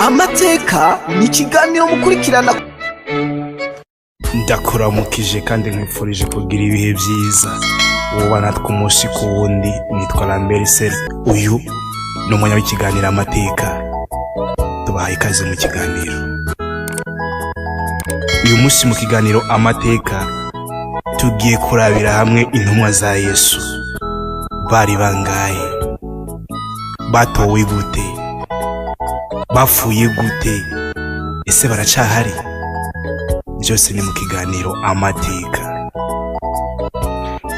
amateka ni ikiganiro mukurikirana. Ndakuramukije kandi nkwifurije kugira ibihe byiza. Wowe natwe umunsi ku wundi. Nitwa Lambert Sel. Uyu ni umunya w'ikiganiro amateka. Tubahaye ikaze mu kiganiro. Uyu munsi mu kiganiro amateka tugiye kurabira hamwe intumwa za Yesu. Bari bangahe? Batowe gute? Bapfuye gute? Ese baracahari? Byose ni mu kiganiro amateka.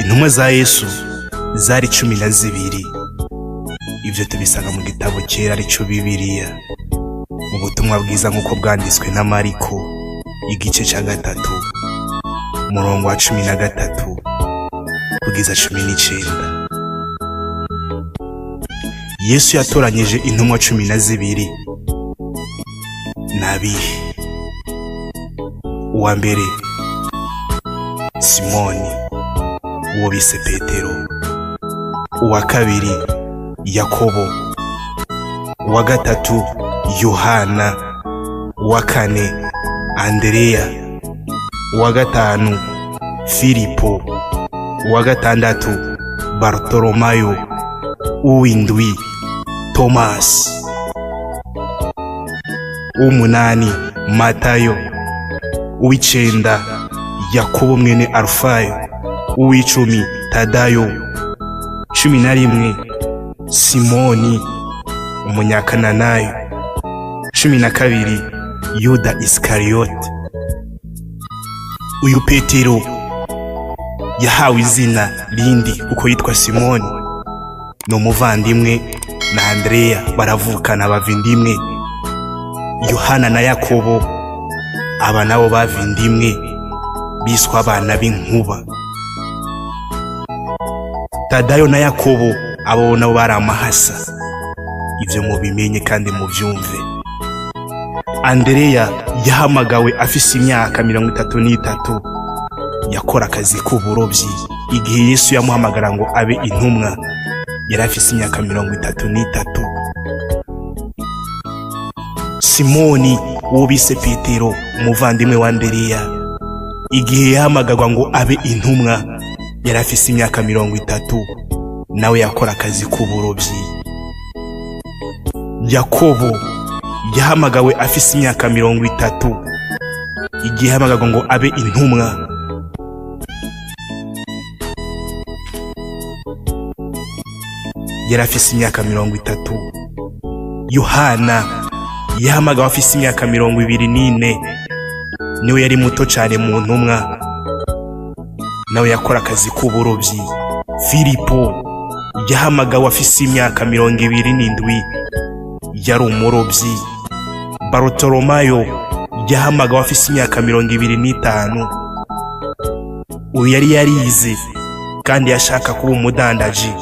Intumwa za Yesu zari 12. Ibyo tubisanga mu gitabo cyera arico Bibiliya, mu butumwa bwiza nk'uko bwanditswe na Mariko igice cya 3 umurongo wa 13 kugeza 19. Yesu yatoranyije intumwa 12. Nabihe? Uwa mbere Simoni, uwo bise Petero. Uwa kabiri Yakobo. Uwa gatatu Yohana. Uwa kane Andrea. Uwa gatanu Filipo. Uwa gatandatu Bartolomayo. Uwindwi Thomas. Umunani Matayo. Uw'icenda Yakobo mwene Alfayo. Uw'icumi Tadayo. 11 Simoni umunyakananayo. 12 Yuda Iskariyoti. Uyu Petero yahawe izina rindi kuko yitwa Simoni, no muvandimwe na Andrea baravukana bavindimwe. Yohana na Yakobo aba nabo bavindimwe biswa abana b'inkuba. Tadayo na Yakobo abo nabo bari amahasa. Ibyo mubimenye kandi mubyumve. Andrea yahamagawe afise imyaka 33. Yakora akazi k'uburobyi. Igihe Yesu yamuhamagara ngo abe intumwa yari afise imyaka 33. Simoni uwo bise Petero umuvandimwe wa Andrea, igihe yahamagarwa ngo abe intumwa yari afise imyaka 30, nawe yakora akazi k'uburobyi. Yakobo yahamagawe afise imyaka 30, igihe yahamagarwa ngo abe intumwa yari afise imyaka 30. Yohana yahamagawe afise imyaka 24, niwe yari muto cyane mu ntumwa, nawe yakora akazi k'uburobyi. Filipo yahamagawe afise imyaka 27, yari umurobyi. Bartolomayo yahamagawe afise imyaka 25, uyu yari yarize kandi yashaka kuba umudandaji,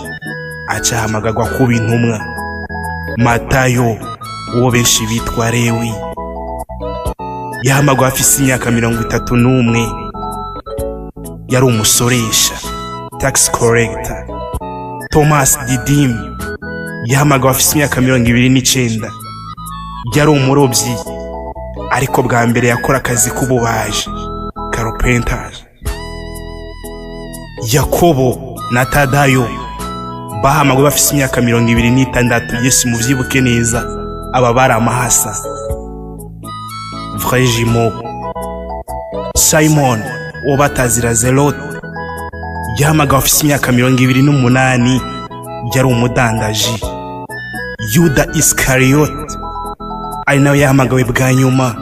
acahamagagwa kuba intumwa. Matayo uwo benshi bitwa Lewi yahamagawe afise imyaka 31, yari umusoresha, tax collector. Thomas Didim yahamagawe afise imyaka 29, yari umurobyi ariko bwa mbere yakora akazi k'ububaji, carpenter. Yakobo na Tadayo bahamagawe bafise imyaka 26. Yesu muvyibuke neza, aba bari amahasa, vrai jumeau. Simon uwo batazira Zelote yahamagawe afise imyaka 28, yari umudandaji. Yuda Iskariyoti ari nawe yahamagawe bwa nyuma,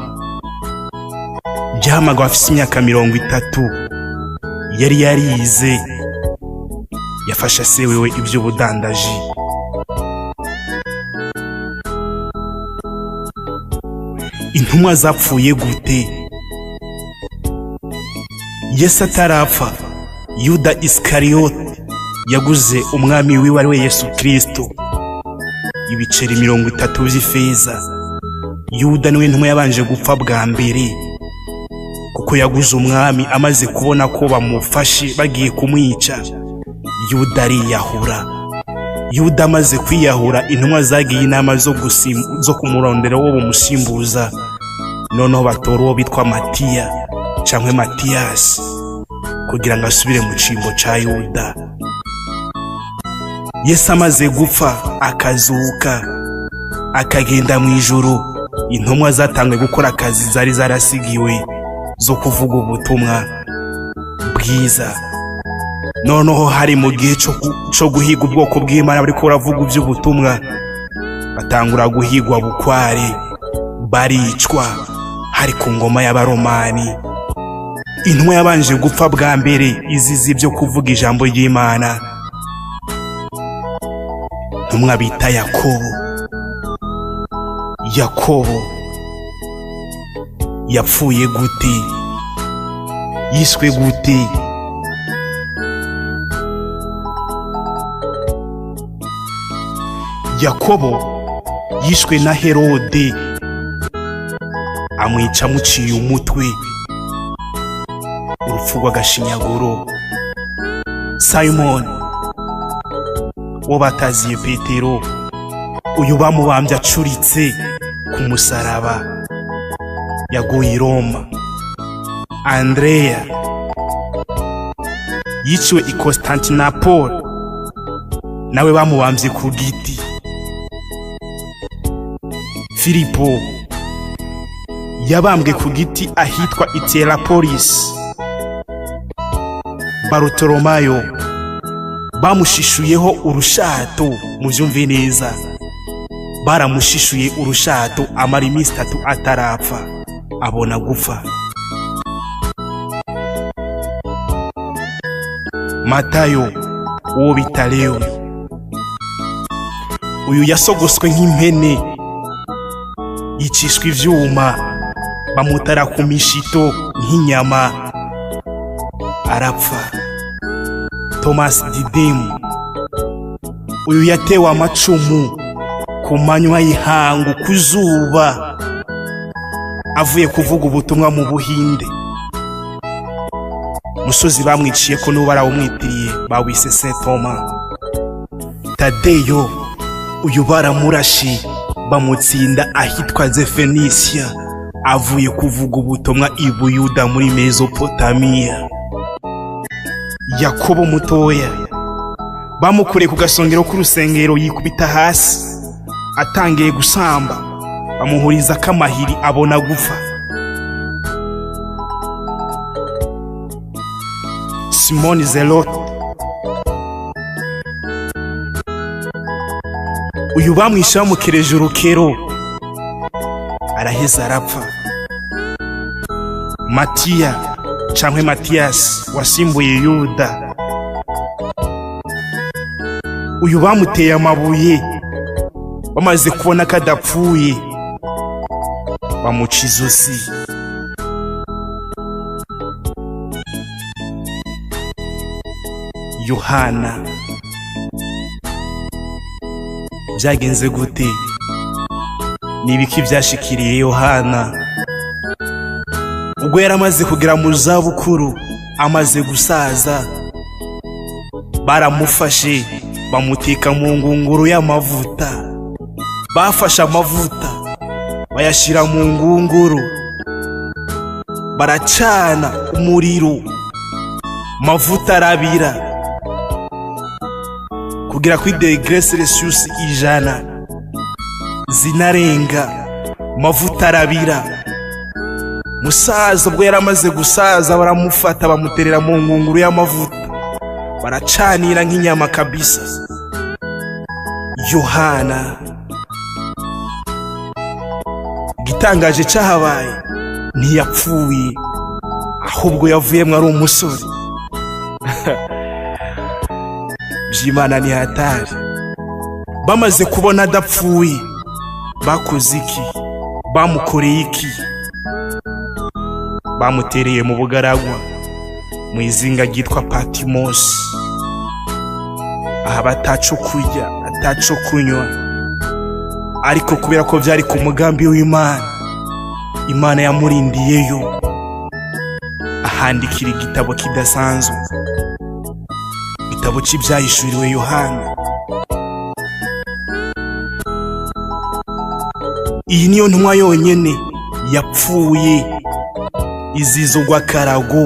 yahamagawe afise imyaka 30, yari yarize, yafasha se wewe iby'ubudandaji. Intumwa zapfuye gute? Yesu atarapfa, Yuda Iskariyoti yaguze umwami wiwe ari we Yesu Kristo ibiceri 30 by'ifeza. Yuda niwe ntumwa yabanje gupfa bwa mbere, kuko yaguze umwami amaze kubona ko bamufashe bagiye kumwica. Yuda ariyahura Yuda amaze kwiyahura, intumwa zagiye inama zo kumurondera wo bumusimbuza. Noneho batora uwo bitwa Matiya cyangwa Matiyasi kugira ngo asubire mu cimbo ca Yuda. Yesu amaze gupfa akazuka akagenda mu ijuru, intumwa zatangiye gukora akazi zari zarasigiwe zo kuvuga ubutumwa bwiza. Noneho hari mu gihe cyo guhiga ubwoko bw'Imana bariko baravuga iby'ubutumwa, batangura guhigwa bukware, baricwa hari ku ngoma y'Abaromani. Intumwa yabanje gupfa bwa mbere izizi byo kuvuga ijambo ry'Imana, intumwa bita Yakobo yapfuye gute? Yishwe gute? Yakobo yishwe na Herode, amwica amuciye umutwe, urupfu rw'agashinyaguro. Simoni wo bataziye Petero, uyu bamubambye acuritse ku musaraba, yaguye i Roma. Andreya yiciwe i Constantinople, nawe bamubambye ku giti. Filipo yabambwe ku giti ahitwa Hierapolis. Barutolomayo bamushishuyeho urushato, muvyumve neza, baramushishuye urushato amara iminsi 3 atarapfa, abona gupfa. Matayo uwo bita Leyo, uyu yasogoswe nk'impene, yicishwa ivyuma, bamutara ku mishito nk'inyama, arapfa. Thomas Didymu, uyu yatewe amacumu ku manywa y'ihangu ku zuba, avuye kuvuga ubutumwa mu Buhinde. Musozi bamwiciye ko n'ubu barawumwitiriye, bawise Saint Thomas. Tadeyo, uyu baramurashe bamutsinda ahitwa Zefenisia, avuye kuvuga ubutumwa i Buyuda muri Mesopotamiya. Yakobo mutoya bamukuriye ku gasongero k'urusengero, yikubita hasi atangiye gusamba, bamuhuriza kamahiri, abona gufa. Simoni Zelote, uyu bamwishe bamukereje urukero, araheza arapfa. Matiya cyangwa Matiyasi wasimbuye Yuda, uyu bamuteye amabuye, bamaze kubona ko adapfuye bamuca izosi. Yohana byagenze gute? Nibiki byashikiriye Yohana? Ubwo yaramaze kugera mu zabukuru, amaze gusaza, baramufashe bamuteka mu ngunguru y'amavuta. Bafashe amavuta bayashira mu ngunguru, baracana umuriro, mavuta arabira kugira kuri degrees Celsius 100 zinarenga, mavuta arabira. Musaza ubwo yaramaze gusaza, baramufata bamuterera mu ngunguru y'amavuta, baracanira nk'inyama kabisa. Yohana, gitangaje cyahabaye, ntiyapfuye, ahubwo yavuyemo ari umusore. By'Imana ni hatari. Bamaze kubona adapfuye, bakoze iki? Bamukoreye iki? Bamutereye mu bugaragwa mu izinga ryitwa Patimosi, aha bataco kurya ataco kunywa. Ariko kubera ko byari ku mugambi w'Imana, Imana yamurindiyeyo, ahandikira igitabo kidasanzwe, igitabo cy'ibyahishuriwe Yohana. iyi niyo ntumwa yonyene yapfuye izizugwa karago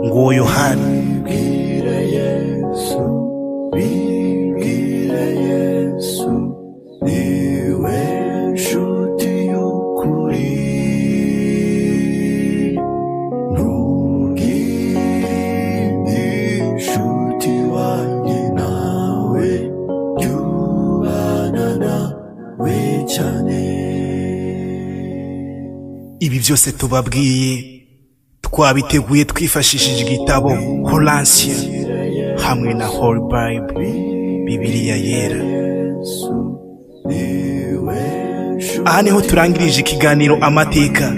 ngo Yohana. niwe nshuti y'ukuri ntugire inshuti wanjye nawe jyubana nawe cyane. Ibi byose tubabwiye twabiteguye twifashishije igitabo Horancia hamwe na Holy Bible, Bibiliya yera. Aha niho turangirije ikiganiro amateka,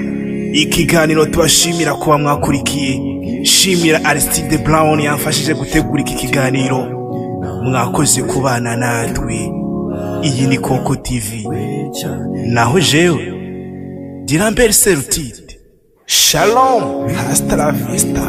ikiganiro tubashimira kuba mwakurikiye. Shimira Aristide Brown yamfashije gutegura iki kiganiro. Mwakoze kubana natwe. Iyi ni Koko TV, naho jewe Dirambert Serutide. Shalom, hasta la vista.